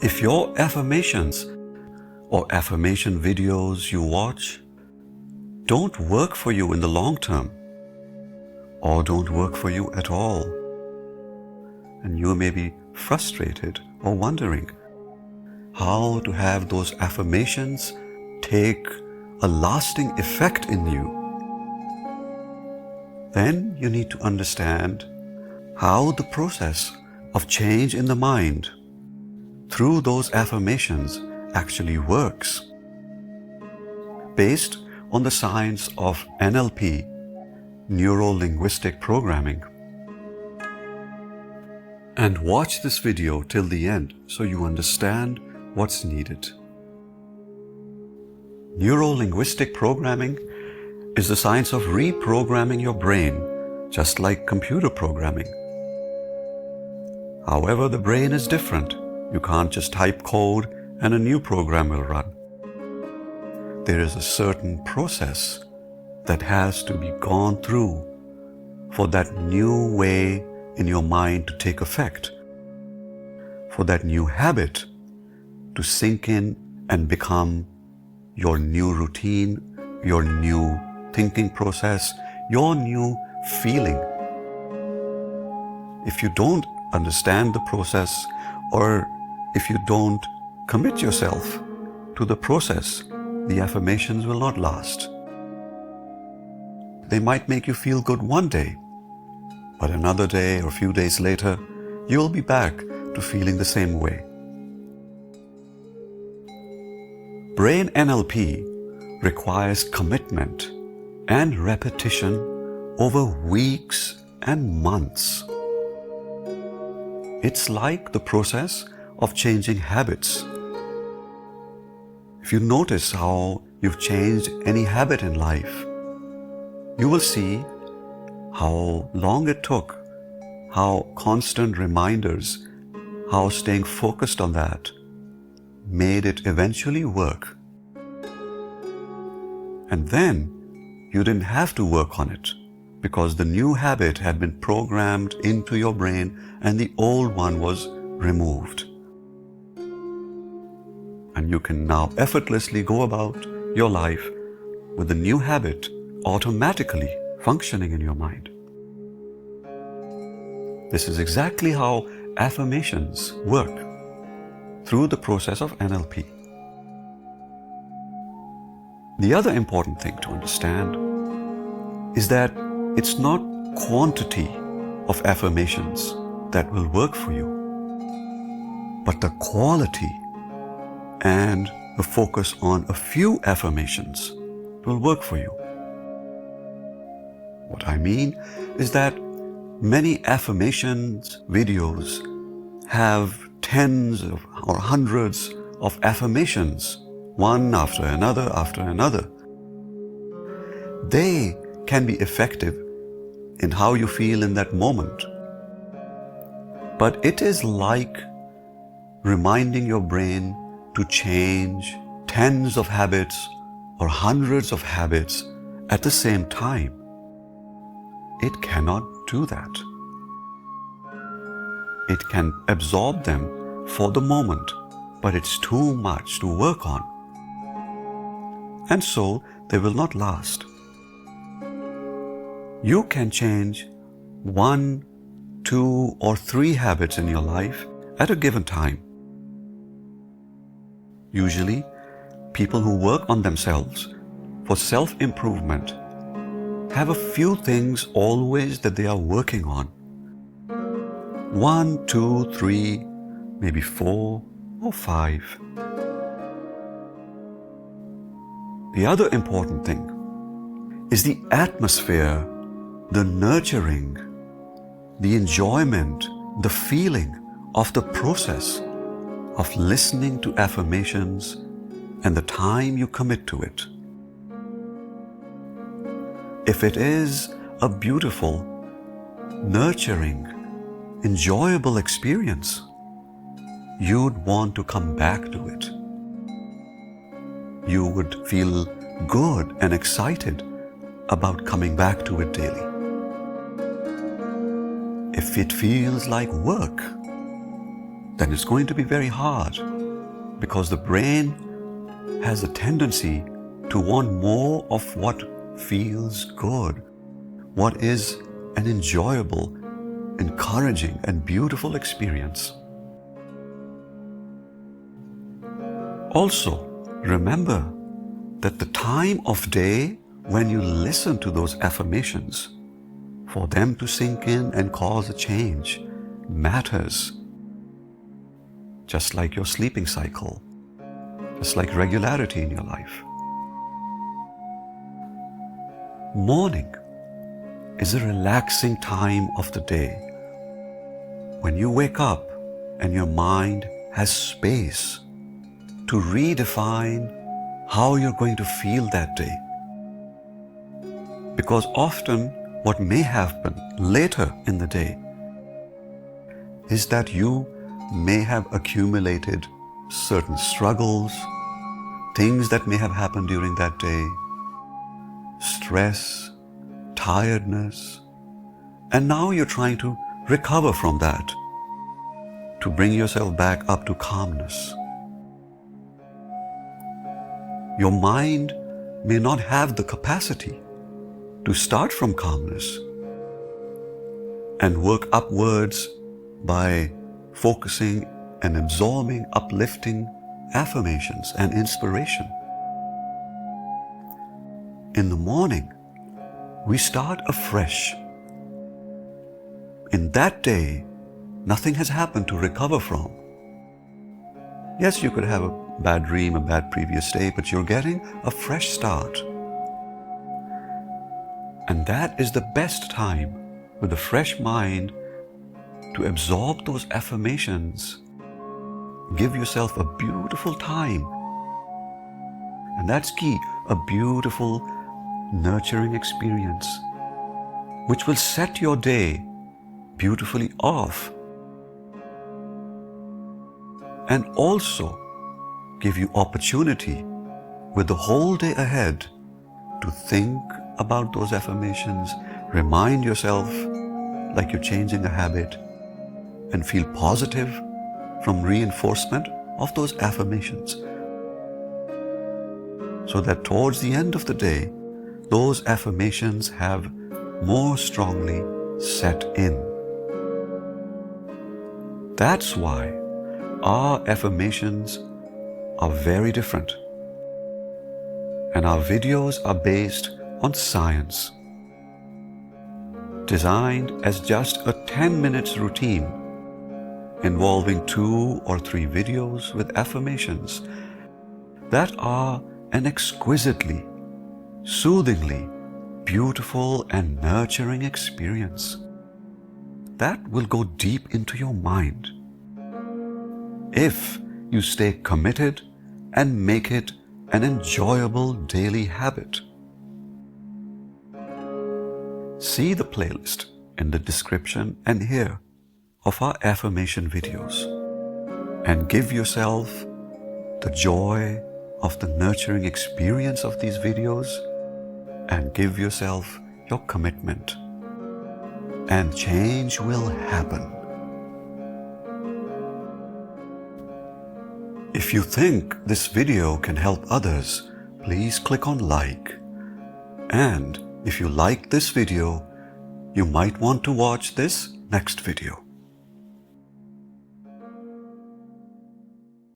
If your affirmations or affirmation videos you watch don't work for you in the long term, or don't work for you at all, and you may be frustrated or wondering how to have those affirmations take a lasting effect in you, then you need to understand how the process of change in the mind through those affirmations actually works, based on the science of NLP, Neuro-Linguistic Programming. And watch this video till the end so you understand what's needed. Neuro-Linguistic Programming is the science of reprogramming your brain, just like computer programming. However, the brain is different. You can't just type code and a new program will run. There is a certain process that has to be gone through for that new way in your mind to take effect, for that new habit to sink in and become your new routine, your new thinking process, your new feeling. If you don't understand the process, or if you don't commit yourself to the process, the affirmations will not last. They might make you feel good one day, but another day or a few days later, you will be back to feeling the same way. Brain NLP requires commitment and repetition over weeks and months. It's like the process of changing habits. If you notice how you've changed any habit in life, you will see how long it took, how constant reminders, how staying focused on that made it eventually work. And then you didn't have to work on it because the new habit had been programmed into your brain and the old one was removed. And you can now effortlessly go about your life with the new habit automatically functioning in your mind. This is exactly how affirmations work through the process of NLP. The other important thing to understand is that it's not quantity of affirmations that will work for you, but the quality and the focus on a few affirmations will work for you. What I mean is that many affirmations videos have tens or hundreds of affirmations, one after another. They can be effective in how you feel in that moment. But it is like reminding your brain to change tens of habits or hundreds of habits at the same time. It cannot do that. It can absorb them for the moment, but it's too much to work on. And so they will not last. You can change 1, 2, or 3 habits in your life at a given time. Usually, people who work on themselves for self-improvement have a few things always that they are working on. 1, 2, 3, maybe 4 or 5. The other important thing is the atmosphere, the nurturing, the enjoyment, the feeling of the process of listening to affirmations and the time you commit to it. If it is a beautiful, nurturing, enjoyable experience, you'd want to come back to it. You would feel good and excited about coming back to it daily. If it feels like work, then it's going to be very hard because the brain has a tendency to want more of what feels good, what is an enjoyable, encouraging, and beautiful experience. Also, remember that the time of day when you listen to those affirmations, for them to sink in and cause a change, matters. Just like your sleeping cycle, just like regularity in your life. Morning is a relaxing time of the day when you wake up and your mind has space to redefine how you're going to feel that day. Because often what may happen later in the day is that you may have accumulated certain struggles, things that may have happened during that day, stress, tiredness, and now you're trying to recover from that to bring yourself back up to calmness. Your mind may not have the capacity to start from calmness and work upwards by focusing and absorbing uplifting affirmations and inspiration. In the morning, we start afresh. In that day, nothing has happened to recover from. Yes, you could have a bad dream, a bad previous day, but you're getting a fresh start. And that is the best time with a fresh mind to absorb those affirmations. Give yourself a beautiful time. And that's key, a beautiful, nurturing experience, which will set your day beautifully off and also give you opportunity with the whole day ahead to think about those affirmations, remind yourself like you're changing a habit, and feel positive from reinforcement of those affirmations. So that towards the end of the day, those affirmations have more strongly set in. That's why our affirmations are very different. And our videos are based on science, designed as just a 10 minutes routine involving 2 or 3 videos with affirmations that are an exquisitely, soothingly beautiful and nurturing experience that will go deep into your mind if you stay committed and make it an enjoyable daily habit. See the playlist in the description and here of our affirmation videos and give yourself the joy of the nurturing experience of these videos and give yourself your commitment, and change will happen. If you think this video can help others, please click on like. And if you like this video, you might want to watch this next video.